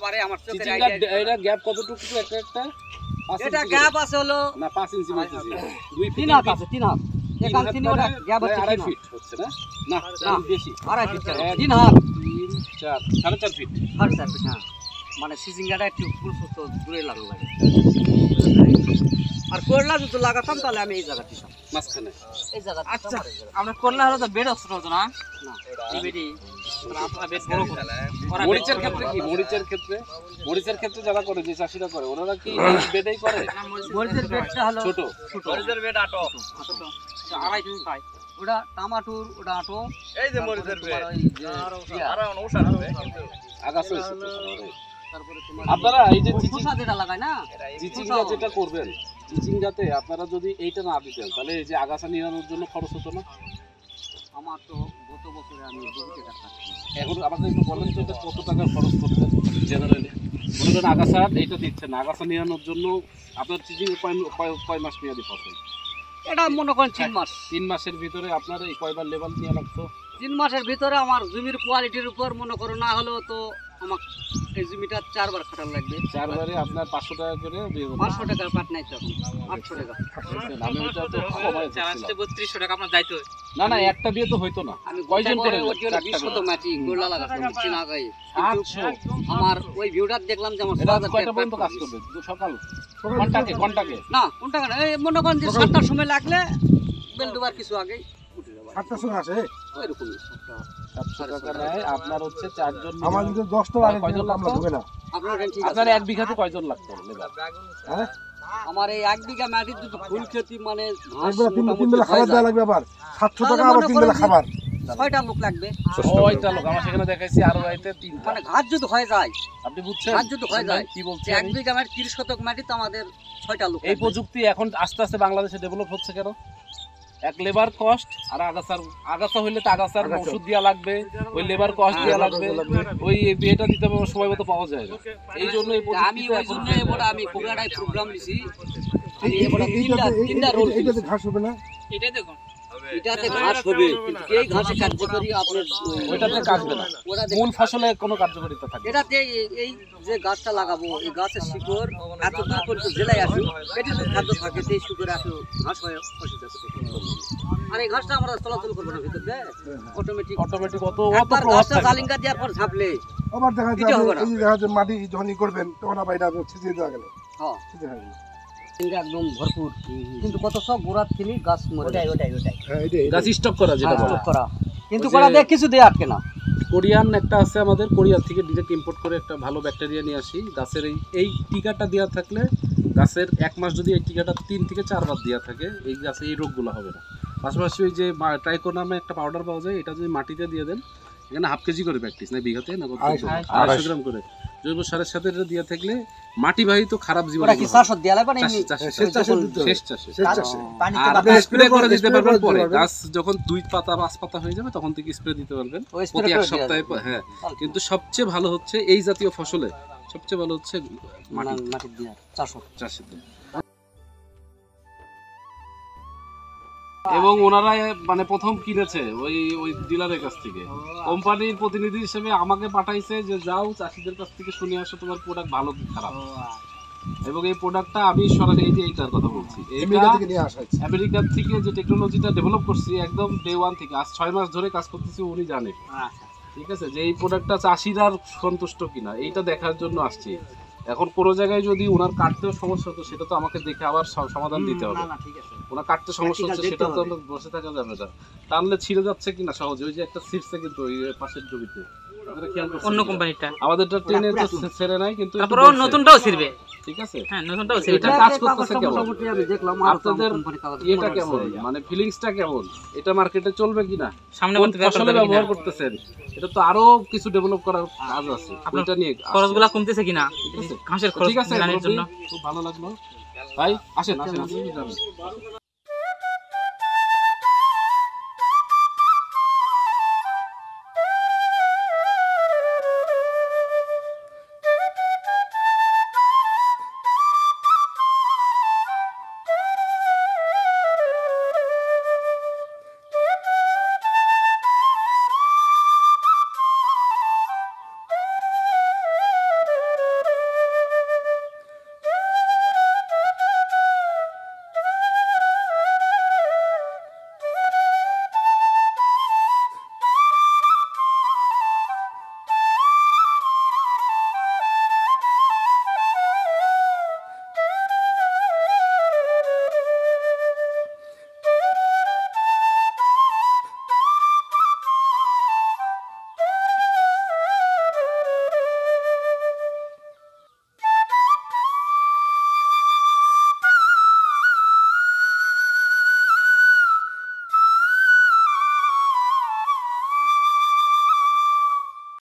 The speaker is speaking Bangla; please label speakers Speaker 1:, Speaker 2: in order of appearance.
Speaker 1: বাবারে আমার চোখের আইডিয়া
Speaker 2: এটা গ্যাপ কতটুকু একটা একটা
Speaker 1: এটা গ্যাপ আছে হলো
Speaker 2: না 5 ইঞ্চি বলতেছি 2
Speaker 1: 3 হাত আছে 3 হাত এখান থেকে ওটা গ্যাপ হচ্ছে
Speaker 2: 2.5 ফিট হচ্ছে না না বেশি
Speaker 1: 2.5 ফিট 3 হাত
Speaker 2: 3 4 4.5 ফিট
Speaker 1: 4.5 ফিট হ্যাঁ মানে সিজিংটা একটু ফুল সুস্থ দূরে লাগলো লাগে আর করলা যদি লাগাতাম তাহলে আমি এই জায়গাতে
Speaker 2: মাঝখানে
Speaker 1: এই জায়গা
Speaker 3: আচ্ছা আমরা করলা হলো তো বেড অস্ত্র হতো না
Speaker 1: না
Speaker 3: এই বেডি আপনারা বেশ বড় করে
Speaker 2: মরিচের ক্ষেত্রে কি মরিচের ক্ষেত্রে যারা করে যে চাষিরা করে ওনারা কি বেডেই করে
Speaker 1: মরিচের বেডটা হলো
Speaker 2: ছোট
Speaker 3: মরিচের বেড আটো ছোট 2.5 কেজি পাই
Speaker 1: ওটা টমেটোর ওটা আটো
Speaker 3: এই যে মরিচের বেড আর অনুসার হবে কিন্তু
Speaker 2: আগাছা হইছে তো
Speaker 1: তারপরে তোমার
Speaker 2: আপনারা এই যে
Speaker 1: শসা যেটা লাগায় না
Speaker 2: চিচিঙ্গা যেটা করবেন চিচিঙ্গাতে আপনারা যদি এইটা না দিতেন তাহলে এই যে আগাছা নিরানোর জন্য খরচ হতো না
Speaker 1: আমার তো গত বছরে আমি বহু টাকা খাচ্ছি
Speaker 2: এখন আমাদের একটু বলেন তো এটা কত টাকা খরচ করতেন জেনারেলি মনে করেন আগাছা এইটা দিচ্ছেন না আগাছা নিরানোর জন্য আপনার চিচিঙ্গা কয় মাস মেয়াদি ফসল
Speaker 1: এটা মনে করেন 3 মাস
Speaker 2: 3 মাসের ভিতরে আপনার এই কয়বার লেভেল নিয়ে লাগতো
Speaker 1: 3 মাসের ভিতরে আমার জমির কোয়ালিটির উপর মনে করো না হলেও তো আমার এই জমিটা 4 বার খাটার লাগবে
Speaker 2: 4 বারে আপনার 500 টাকা করে
Speaker 1: 500 টাকার পাট নাই তো 800 টাকা
Speaker 2: আমি ওটা তো কমাই
Speaker 3: চালানতে 3200 টাকা আপনার দায়িত্ব
Speaker 2: না না একটা দিয়ে তো হইতো না
Speaker 1: আমি
Speaker 2: কয়জন করে
Speaker 1: ওটি হলো 20 শতক মাটি গোলা লাগাতাম চিনা গায়ে
Speaker 2: 800
Speaker 1: আমার ওই ভিউটা দেখলাম যে আমার
Speaker 2: এটা
Speaker 1: 6000
Speaker 2: কয়টা পর্যন্ত কাজ করবে সকাল ঘন্টাকে
Speaker 1: না কোনটা না এই মনে করেন যে 7টার সময় লাগলে বেল দুবার কিছু আগে উঠে যাবে
Speaker 4: 8টার সময় আসে
Speaker 1: ওইরকমই
Speaker 2: 700 টাকা নেয় আপনার হচ্ছে 4 জন
Speaker 4: আমার যদি 10টা আগে
Speaker 2: কয়জন
Speaker 4: আমরা ঢুকে না
Speaker 1: আপনার এখানে ঠিক
Speaker 2: আপনার
Speaker 1: আছে
Speaker 2: 1 বিঘাতে কয়জন লাগতো লেবার
Speaker 4: হ্যাঁ
Speaker 1: আমার এই 1 বিঘা মাটির যদি ফুল ক্ষেতি মানে ঘাস
Speaker 4: একবার তিন বেলা খাবার দেওয়া লাগবে আবার 700 টাকা আবার তিন বেলা খাবার
Speaker 1: 6টা লোক লাগবে
Speaker 2: ওইটা লোক আমার সেখানে দেখাইছি আরো আইতে 3টা
Speaker 1: মানে ঘাস যদি হয়ে যায়
Speaker 2: আপনি বুঝছেন
Speaker 1: ঘাস যদি হয়ে যায়
Speaker 2: কি বলছেন
Speaker 1: 1 বিঘা মাটি 30 শতক মাটি তো আমাদের 6টা লোক
Speaker 2: এই প্রযুক্তি এখন আস্তে আস্তে বাংলাদেশে ডেভেলপ হচ্ছে কেন এক লেবার কস্ট আর আগাছা হইলে তো আগাছার ওষুধ দেওয়া লাগবে ওই লেবার কস্ট দেওয়া লাগবে ওই বিয়েটা দিতে হবে সময় মতো পাওয়া যায় না এই জন্য এই
Speaker 1: আমি ওই জন্য এবার আমি কোগাড়ায় প্রোগ্রাম নিছি আমি এবার তিনটা রোল
Speaker 4: এইটাতে ঘাস হবে না
Speaker 3: এটাই দেখুন
Speaker 1: এটাতে ঘাস হবে কিন্তু এই ঘাসে কার্যকরী আপনার
Speaker 2: ওইটাতে কাটবে না মূল ফসলে কোনো কার্যকারিতা থাকে
Speaker 1: এটাতে এই যে গাছটা লাগাবো এই গাছের শিকড় এত দূর পর্যন্ত জেলায় আসুক এটি যদি খাদ্য থাকে সেই শিকড়ে আসো ঘাস হয়ে অসুবিধা আর এই ঘাসটা আমরা চলাচল করবো না ভিতরে অটোমেটিক
Speaker 2: অত
Speaker 1: একবার ঘাসটা জালিঙ্গা দেওয়ার পর ঝাপলে
Speaker 4: আবার দেখা
Speaker 1: এটা হবে না।
Speaker 4: যায় এই দেখা যায় মাটি যখনই করবেন তখন আবার এটা ছিটিয়ে দেওয়া গেল
Speaker 1: হ্যাঁ
Speaker 4: ছিটিয়ে হয়ে গেল
Speaker 1: একদম ভরপুর কিন্তু কত সব গোড়ার থেকে গাছ মরে ওটাই
Speaker 4: হ্যাঁ এটাই
Speaker 2: গাছ স্টক করা যেটা বলে
Speaker 1: করা কিন্তু করা দেখ কিছু দেয় আটকে না
Speaker 2: কোরিয়ান একটা আছে আমাদের কোরিয়ার থেকে ডিরেক্ট ইম্পোর্ট করে একটা ভালো ব্যাকটেরিয়া নিয়ে আসি গাছের এই টিকাটা দেওয়া থাকলে গাছের 1 মাস যদি এই টিকাটা 3 থেকে 4 বার দেওয়া থাকে এই গাছে এই রোগগুলো হবে না পাশাপাশি ওই যে ট্রাইকো নামে একটা পাউডার পাওয়া যায় এটা যদি মাটিতে দিয়ে দেন এখানে হাফ কেজি করে প্র্যাকটিস না বিঘাতে না 250 গ্রাম করে জৈব সারের সাথে এটা দিয়ে থাকলে মাটি বাহিত খারাপ জীবাণু
Speaker 1: ওটা কি চাষত দেয়া লাগবে না
Speaker 2: শেষ চাষে
Speaker 3: পানিতে
Speaker 2: আপনি স্প্রে করে দিতে পারবেন পরে গাছ যখন 2 পাতা 5 পাতা হয়ে যাবে তখন থেকে স্প্রে দিতে পারবেন প্রতি 1 সপ্তাহে হ্যাঁ কিন্তু সবচেয়ে ভালো হচ্ছে এই জাতীয় ফসলে সবচেয়ে ভালো হচ্ছে
Speaker 1: মাটির দিয়া
Speaker 2: চাষের দিয়ে এবং ওনারা মানে প্রথম কিনেছে ওই ডিলারের কাছ থেকে কোম্পানির প্রতিনিধি হিসেবে আমাকে পাঠাইছে যে যাও চাষিদের কাছ থেকে শুনে আসো তোমার প্রোডাক্ট ভালো কি খারাপ এবং এই প্রোডাক্টটা আমি সরাসরি এই যে এইটার কথা বলছি
Speaker 4: আমেরিকা থেকে নিয়ে আসা হয়েছে
Speaker 2: আমেরিকার থেকে যে টেকনোলজিটা ডেভেলপ করছি একদম ডে 1 থেকে আজ 6 মাস ধরে কাজ করতেছি উনি জানে ঠিক আছে যে এই প্রোডাক্টটা চাষিরা সন্তুষ্ট কিনা এইটা দেখার জন্য আসছি এখন কোনো জায়গায় যদি ওনার কাটতেও সমস্যা হতো সেটা তো আমাকে দেখে আবার সমাধান দিতে হবে ওনার কাটতে সমস্যা হচ্ছে সেটা তো বসে থাকা যাবে না টানলে ছিঁড়ে যাচ্ছে কিনা সহজে ওই যে একটা ছিঁড়ছে কিন্তু ওই পাশের জমিতে
Speaker 3: অন্য কোম্পানিটা
Speaker 2: আমাদেরটা ট্রেনে তো ছেড়ে নাই কিন্তু
Speaker 3: তারপরে নতুনটাও ছিড়বে
Speaker 2: ঠিক আছে
Speaker 3: হ্যাঁ নতুনটাও ছিড়বে
Speaker 2: এটা কাজ করতেছে কেমন
Speaker 1: আমি দেখলাম
Speaker 2: আপনাদের এটা কেমন মানে ফিলিংসটা কেমন এটা মার্কেটে চলবে কিনা
Speaker 3: সামনে
Speaker 2: ফসলে ব্যবহার করতেছেন এটা তো আরো কিছু ডেভেলপ করার কাজ আছে ওটা নিয়ে
Speaker 3: খরচগুলো কমতেছে কিনা ঘাসের খরচ
Speaker 2: ঠিক আছে
Speaker 3: জন্য
Speaker 2: খুব ভালো লাগলো ভাই আসেন